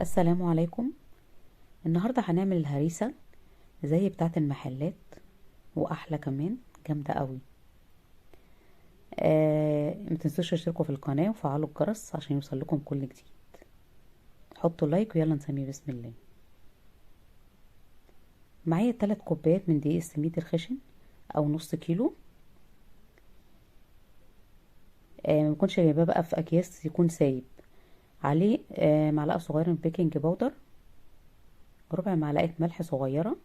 السلام عليكم. النهاردة هنعمل الهريسة زي بتاعة المحلات واحلى كمان، جامدة قوي. متنسوش تشتركوا في القناة وفعلوا الجرس عشان يوصل لكم كل جديد. حطوا لايك ويلا نسميه بسم الله. معايا 3 كوبايات من دقيق السميد الخشن او نص كيلو. ما بكونش جايباه بقى في اكياس يكون سايب. عليه معلقة صغيرة من بيكنج باودر، ربع معلقة ملح صغيرة،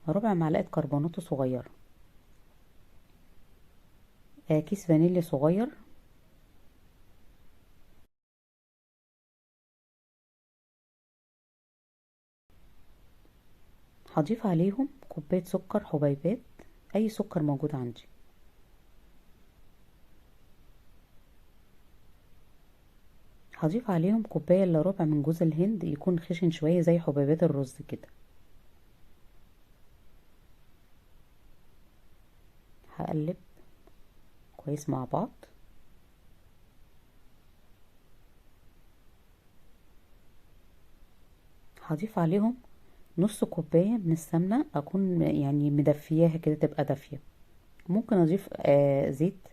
ربع معلقة كربوناتو صغيرة، كيس فانيليا صغير. هضيف عليهم كوباية سكر حبيبات، اي سكر موجود عندي. هضيف عليهم كوباية الا ربع من جوز الهند، يكون خشن شوية زي حبيبات الرز كده. هقلب كويس مع بعض. هضيف عليهم نص كوباية من السمنة، اكون يعني مدفياها كده تبقى دافية. ممكن اضيف زيت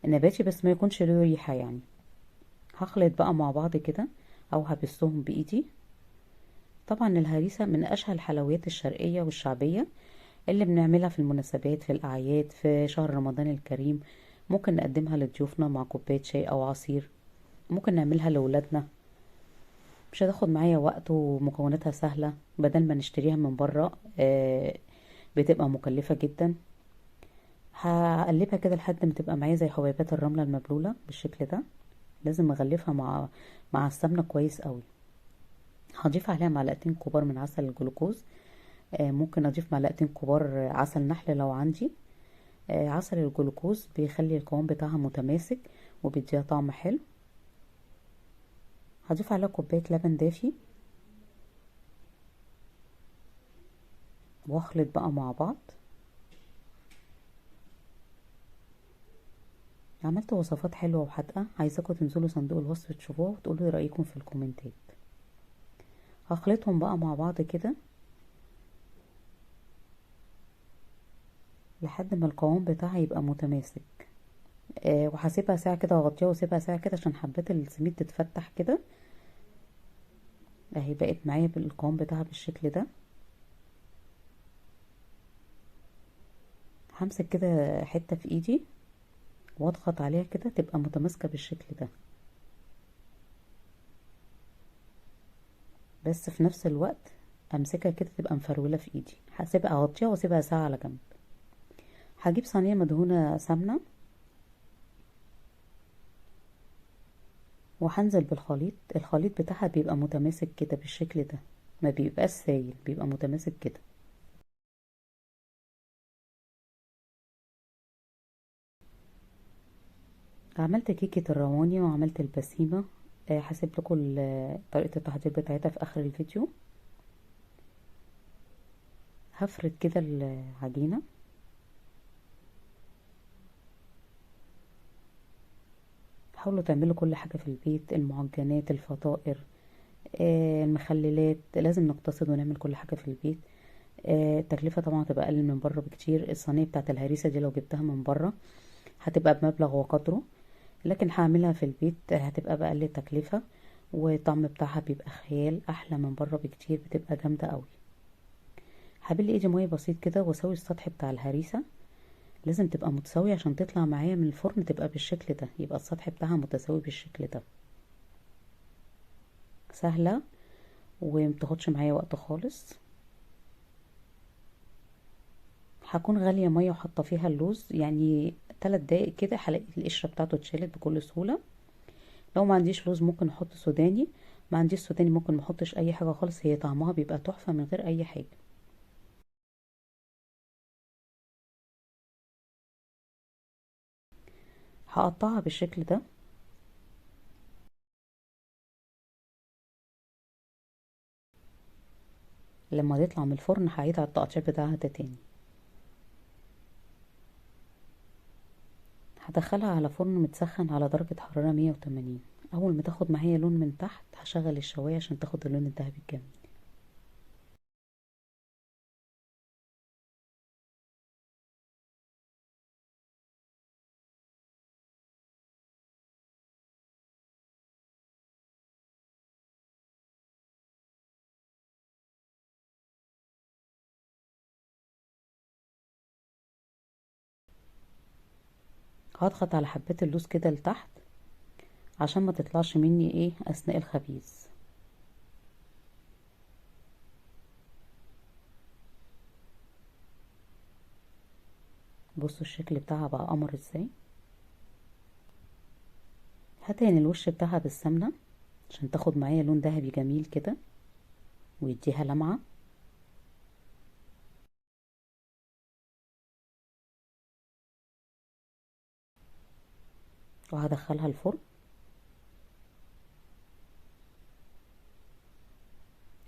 نباتي بس ما يكونش له ريحة يعني. هخلط بقى مع بعض كده او هبسهم بايدي. طبعا الهريسة من اشهى الحلويات الشرقية والشعبية اللي بنعملها في المناسبات، في الأعياد، في شهر رمضان الكريم. ممكن نقدمها لضيوفنا مع كوباية شاي أو عصير. ممكن نعملها لأولادنا. مش هتاخد معايا وقت ومكوناتها سهلة بدل ما نشتريها من برا. بتبقى مكلفة جدا. هقلبها كده لحد ما تبقى معايا زي حبيبات الرملة المبلولة بالشكل ده. لازم اغلفها مع السمنة كويس قوي. هضيف عليها معلقتين كبار من عسل الجلوكوز. ممكن اضيف معلقتين كبار عسل نحل لو عندي. عسل الجلوكوز بيخلي القوام بتاعها متماسك وبيديها طعم حلو. هضيف عليها كوباية لبن دافي واخلط بقى مع بعض. عملت وصفات حلوة وحادقة، عايزاكم تنزلوا صندوق الوصف تشوفوها وتقولوا ايه رأيكم في الكومنتات. هخلطهم بقى مع بعض كده لحد ما القوام بتاعها يبقى متماسك. وهسيبها ساعة كده واغطيها واسيبها ساعة كده عشان حبات السميد تتفتح كده. اهي بقت معايا بالقوام بتاعها بالشكل ده. همسك كده حتة في ايدي واضغط عليها كده تبقى متماسكة بالشكل ده. بس في نفس الوقت امسكها كده تبقى مفرولة في ايدي. هسيبها اغطيها واسيبها ساعة على جنب. هجيب صينية مدهونة سمنة وهنزل بالخليط. الخليط بتاعها بيبقى متماسك كده بالشكل ده، ما بيبقاش سايل، بيبقى متماسك كده. عملت كيكة الرواني وعملت البسيمة. هسيب لكم طريقة التحضير بتاعتها في اخر الفيديو. هفرد كده العجينة. حاولوا تعملوا كل حاجة في البيت، المعجنات، الفطائر، المخللات، لازم نقتصد ونعمل كل حاجة في البيت. التكلفة طبعا هتبقى اقل من بره بكتير. الصينية بتاعت الهريسة دي لو جبتها من بره هتبقى بمبلغ وقدره، لكن هعملها في البيت هتبقى بأقل تكلفة. والطعم بتاعها بيبقى خيال، احلى من بره بكتير، بتبقى جامدة قوي. هبل ايدي مية بسيط كده واسوي السطح بتاع الهريسة. لازم تبقى متساوية عشان تطلع معايا من الفرن تبقى بالشكل ده، يبقى السطح بتاعها متساوي بالشكل ده. سهلة ومتاخدش معايا وقت خالص. هكون غالية مية وحاطة فيها اللوز، يعني 3 دقايق كده هلاقي القشرة بتاعته اتشالت بكل سهولة. لو ما عنديش لوز ممكن احط سوداني. ما عنديش سوداني ممكن ما احطش اي حاجة خالص، هي طعمها بيبقى تحفة من غير اي حاجة. هقطعها بالشكل ده. لما تطلع من الفرن هعيد على التقطيع بتاعها ده تاني. هدخلها على فرن متسخن على درجة حرارة 180. اول ما تاخد معايا لون من تحت هشغل الشوايه عشان تاخد اللون الذهبي الجميل. هضغط على حبات اللوز كده لتحت عشان ما تطلعش مني ايه اثناء الخبيز. بصوا الشكل بتاعها بقى قمر ازاي. هدهن الوش بتاعها بالسمنه عشان تاخد معايا لون ذهبي جميل كده ويديها لمعه. وهدخلها الفرن.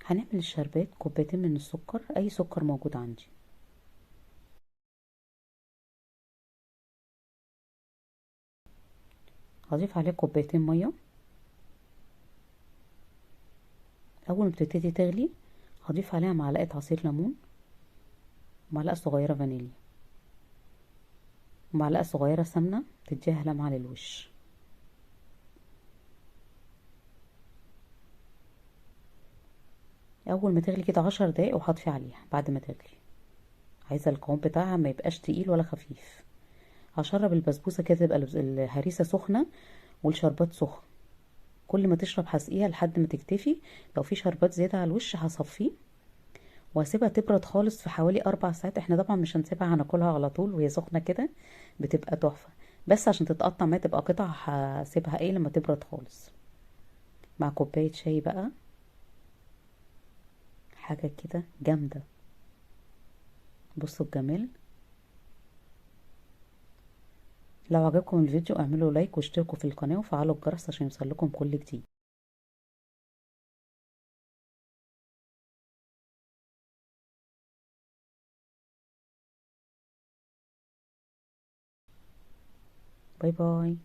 هنعمل الشربات كوبايتين من السكر، اي سكر موجود عندي. هضيف عليه كوبايتين ميه. اول ما بتبتدي تغلي هضيف عليها معلقه عصير ليمون ومعلقه صغيره فانيليا ومعلقه صغيره سمنه تديها لمعه للوش. اول ما تغلي كده 10 دقايق وهطفي عليها. بعد ما تغلي عايزه القوام بتاعها ما يبقاش تقيل ولا خفيف. هشرب البسبوسه كده تبقى الهريسه سخنه والشربات سخن. كل ما تشرب هسقيها لحد ما تكتفي. لو في شربات زياده على الوش هصفيه وهسيبها تبرد خالص في حوالي 4 ساعات. احنا طبعا مش هنسيبها، هناكلها على طول وهي سخنه كده بتبقى تحفه. بس عشان تتقطع ما تبقى قطع هسيبها ايه لما تبرد خالص مع كوبايه شاي بقى. حاجه كده جامده. بصوا الجمال. لو عجبكم الفيديو اعملوا لايك واشتركوا في القناة وفعلوا الجرس عشان يوصلكم كل جديد. باي باي.